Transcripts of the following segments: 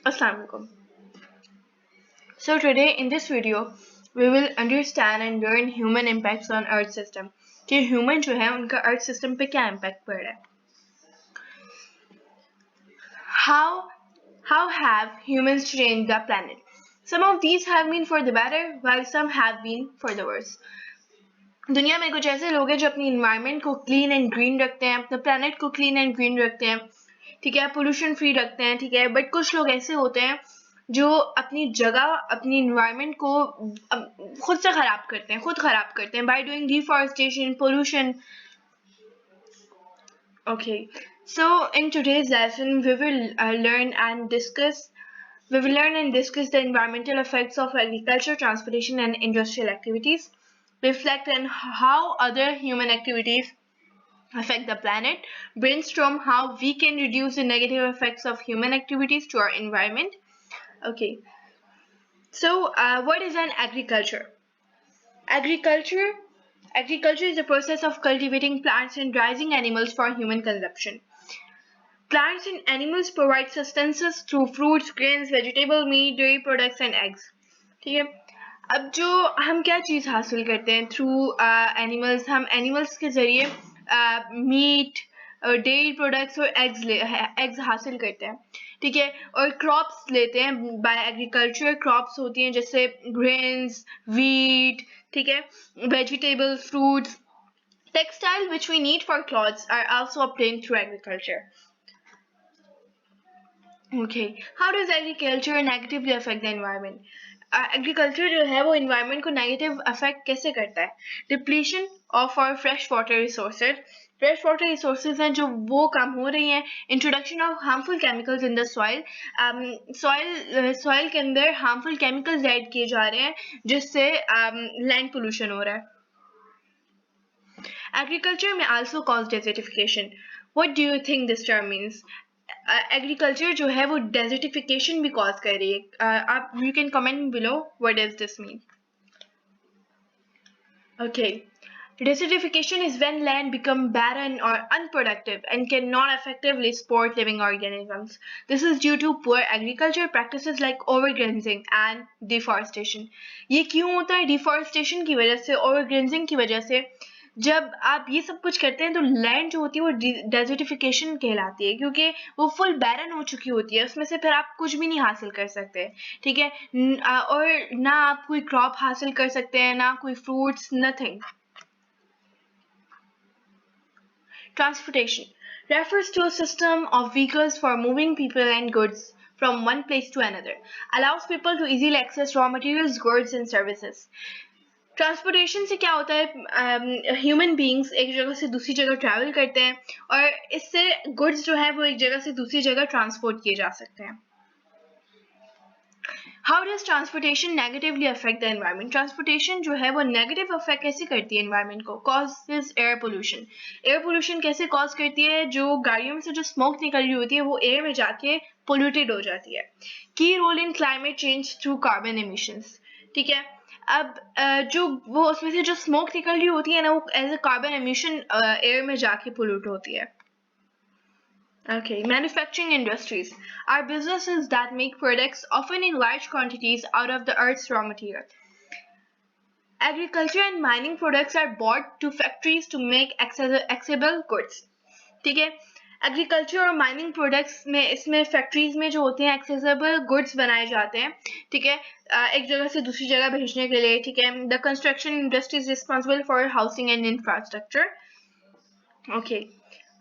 Assalamu alaikum. So today in this video we will understand and learn human impacts on Earth system कि human जो है उनका Earth system पे क्या impact पड़ रहा है. How have humans changed the planet? Some of these have been for the better while some have been for the worse. दुनिया में कुछ ऐसे लोग हैं जो अपनी environment को clean and green रखते हैं, अपने planet को clean and green रखते हैं, ठीक है, pollution free रखते हैं, ठीक है, but कुछ लोग ऐसे होते हैं जो अपनी जगह अपनी environment को खुद से खराब करते हैं, खुद खराब करते हैं by doing deforestation, pollution. Okay, so in today's lesson we will learn and discuss the environmental effects of agriculture, transportation and industrial activities, reflect on how other human activities affect the planet, brainstorm how we can reduce the negative effects of human activities to our environment. Okay, so what is an agriculture? Agriculture is the process of cultivating plants and raising animals for human consumption. Plants and animals provide sustenance through fruits, grains, vegetable, meat, dairy products and eggs. ठीक है, अब जो हम क्या चीज़ हासिल करते हैं through animals, हम एनिमल्स के ज़रिए मीट, डेयरी प्रोडक्ट्स और एग्स हासिल करते हैं, ठीक है, और क्रॉप्स लेते हैं बाय एग्रीकल्चर. क्रॉप्स होती हैं जैसे ग्रेन्स, वीट, ठीक है, vegetables, fruits. Textile which we need for clothes are also obtained through agriculture. Okay, how does agriculture negatively affect the environment? Agriculture जो है वो इन्वायरमेंट को नेगेटिव अफेक्ट कैसे करता है? Depletion of our fresh water resources हैं जो वो कम हो रही हैं. Introduction of harmful chemicals in the soil, soil के अंदर हार्मफुल केमिकल्स ऐड किए जा रहे हैं जिससे लैंड पोल्यूशन हो रहा है. एग्रीकल्चर में also cause desertification. What do you think this term means? Agriculture जो है वो डेजर्टिफिकेशन भी कॉज कर रही है. आप you can comment below what does this mean. Okay, desertification is when land become barren or unproductive and cannot effectively support living organisms. This is due to poor agriculture practices like overgrazing and deforestation. ये क्यों होता है? Deforestation की वजह से, overgrazing की वजह से. जब आप ये सब कुछ करते हैं तो लैंड जो होती है वो डेजर्टिफिकेशन कहलाती है क्योंकि वो फुल बैरन हो चुकी होती है, उसमें से फिर आप कुछ भी नहीं हासिल कर सकते, ठीक है, और ना आप कोई क्रॉप हासिल कर सकते हैं, ना कोई fruits, nothing. Transportation refers to a system of vehicles for moving people and goods from one place to another, allows people to easily access raw materials, goods and services. Transportation से क्या होता है? ह्यूमन बीइंग्स एक जगह से दूसरी जगह travel करते हैं और इससे गुड्स जो है वो एक जगह से दूसरी जगह ट्रांसपोर्ट किए जा सकते हैं. How does transportation negatively affect the environment? Transportation जो है वो नेगेटिव अफेक्ट कैसे करती है एनवायरनमेंट को? Causes air pollution. Air pollution कैसे कॉज करती है? जो गाड़ियों में से जो स्मोक निकल रही होती है वो एयर में जाके पोल्यूटेड हो जाती है. Key role in climate change through carbon emissions. ठीक है, अब जो वो उसमें से जो स्मोक निकल रही होती है ना वो as a carbon emission air में जाके पोल्यूट होती है. Okay, manufacturing industries are businesses that make products often in large quantities out of the earth's raw material. Agriculture and mining products are bought to factories to make accessible goods. ठीक है, agriculture और mining products में इसमें factories में जो होते हैं accessible goods बनाए जाते हैं, ठीक है, एक जगह से दूसरी जगह भेजने के लिए, ठीक है. The construction industry is responsible for housing and infrastructure. Okay,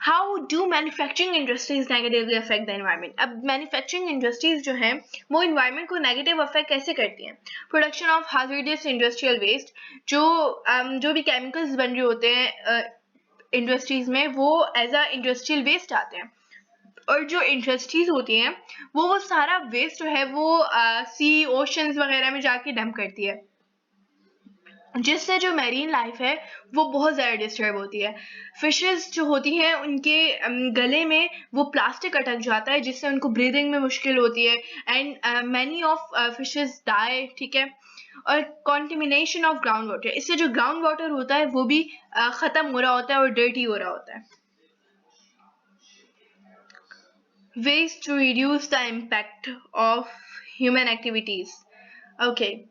how do manufacturing industries negatively affect the environment? अब मैन्युफैक्चरिंग इंडस्ट्रीज जो हैं वो एनवायरनमेंट को नेगेटिव अफेक्ट कैसे करती हैं? प्रोडक्शन ऑफ हाजर्डस इंडस्ट्रियल वेस्ट, जो भी केमिकल्स बन रहे होते हैं इंडस्ट्रीज में वो एज अ इंडस्ट्रियल वेस्ट आते हैं, और जो इंडस्ट्रीज होती हैं वो सारा वेस्ट जो है वो सी, ओशंस वगैरह में जाके डंप करती है, जिससे जो मैरीन लाइफ है वो बहुत ज़्यादा डिस्टर्ब होती है. फिशेस जो होती हैं उनके गले में वो प्लास्टिक अटक जाता है जिससे उनको ब्रीदिंग में मुश्किल होती है and many of fishes die. ठीक है, और कॉन्टिमिनेशन ऑफ ग्राउंड वाटर, इससे जो ग्राउंड वाटर होता है वो भी ख़त्म हो रहा होता है और डर्टी हो रहा होता है. Ways to reduce the impact of human activities. Okay.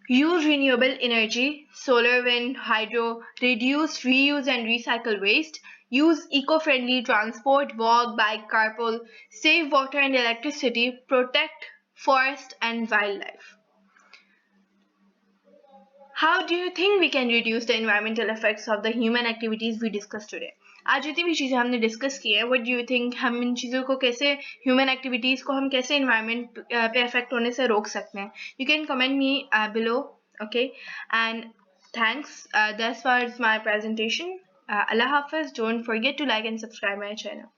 Use renewable energy, solar, wind, hydro, reduce, reuse, and recycle waste. Use eco friendly transport, walk, bike, carpool, save water and electricity, protect forest and wildlife. How do you think we can reduce the environmental effects of the human activities we discussed today? आज जितनी भी चीज़ें हमने discuss की है, what do you think, हम इन चीज़ों को कैसे, ह्यूमन एक्टिविटीज़ को हम कैसे इन्वायरमेंट पे अफेक्ट होने से रोक सकते हैं? You can comment me below, okay? And thanks. That was my presentation. Allah Hafiz. Don't forget to like and subscribe my channel.